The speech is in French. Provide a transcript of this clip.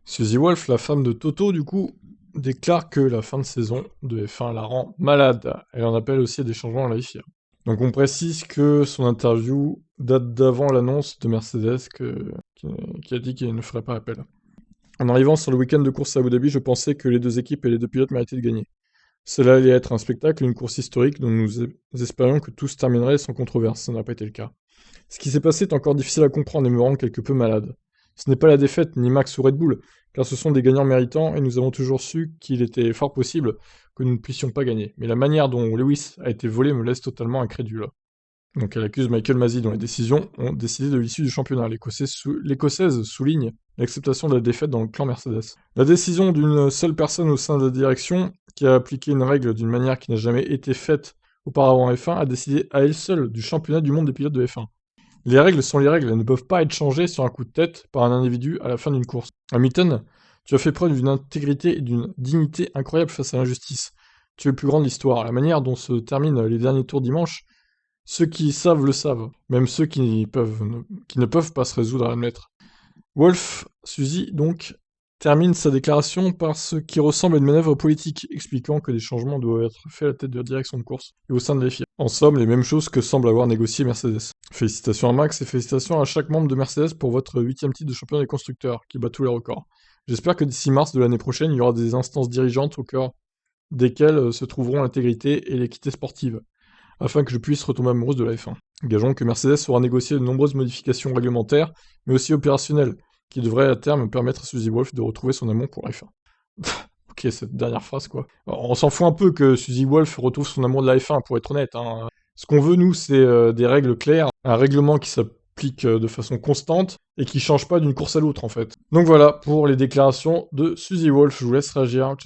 Suzy Wolff, la femme de Toto, du coup, déclare que la fin de saison de F1 la rend malade. Elle en appelle aussi à des changements dans la FIA. Donc on précise que son interview date d'avant l'annonce de Mercedes qui a dit qu'il ne ferait pas appel. En arrivant sur le week-end de course à Abu Dhabi, je pensais que les deux équipes et les deux pilotes méritaient de gagner. Cela allait être un spectacle, une course historique dont nous espérions que tout se terminerait sans controverse. Ça n'a pas été le cas. Ce qui s'est passé est encore difficile à comprendre et me rend quelque peu malade. Ce n'est pas la défaite, ni Max ou Red Bull, car ce sont des gagnants méritants et nous avons toujours su qu'il était fort possible que nous ne puissions pas gagner. Mais la manière dont Lewis a été volé me laisse totalement incrédule. Donc elle accuse Michael Masi dont les décisions ont décidé de l'issue du championnat. L'Écossaise souligne l'acceptation de la défaite dans le clan Mercedes. La décision d'une seule personne au sein de la direction, qui a appliqué une règle d'une manière qui n'a jamais été faite auparavant en F1, a décidé à elle seule du championnat du monde des pilotes de F1. Les règles sont les règles, elles ne peuvent pas être changées sur un coup de tête par un individu à la fin d'une course. Hamilton, tu as fait preuve d'une intégrité et d'une dignité incroyable face à l'injustice. Tu es le plus grand de l'histoire. La manière dont se terminent les derniers tours dimanche, ceux qui savent le savent, même ceux qui ne peuvent pas se résoudre à l'admettre. Wolff, Suzy, donc, termine sa déclaration par ce qui ressemble à une manœuvre politique, expliquant que des changements doivent être faits à la tête de la direction de course et au sein de la FIA. En somme, les mêmes choses que semble avoir négocié Mercedes. Félicitations à Max et félicitations à chaque membre de Mercedes pour votre 8e titre de champion des constructeurs, qui bat tous les records. J'espère que d'ici mars de l'année prochaine, il y aura des instances dirigeantes au cœur desquelles se trouveront l'intégrité et l'équité sportive, afin que je puisse retomber amoureuse de la F1. Gageons que Mercedes saura négocier de nombreuses modifications réglementaires, mais aussi opérationnelles, qui devraient à terme permettre à Suzy Wolff de retrouver son amour pour la F1. Ok, cette dernière phrase, quoi. Alors, on s'en fout un peu que Suzy Wolff retrouve son amour de la F1, pour être honnête. Hein. Ce qu'on veut, nous, c'est des règles claires, un règlement qui s'applique de façon constante et qui change pas d'une course à l'autre, en fait. Donc voilà, pour les déclarations de Suzy Wolff, je vous laisse réagir. Ciao, ciao.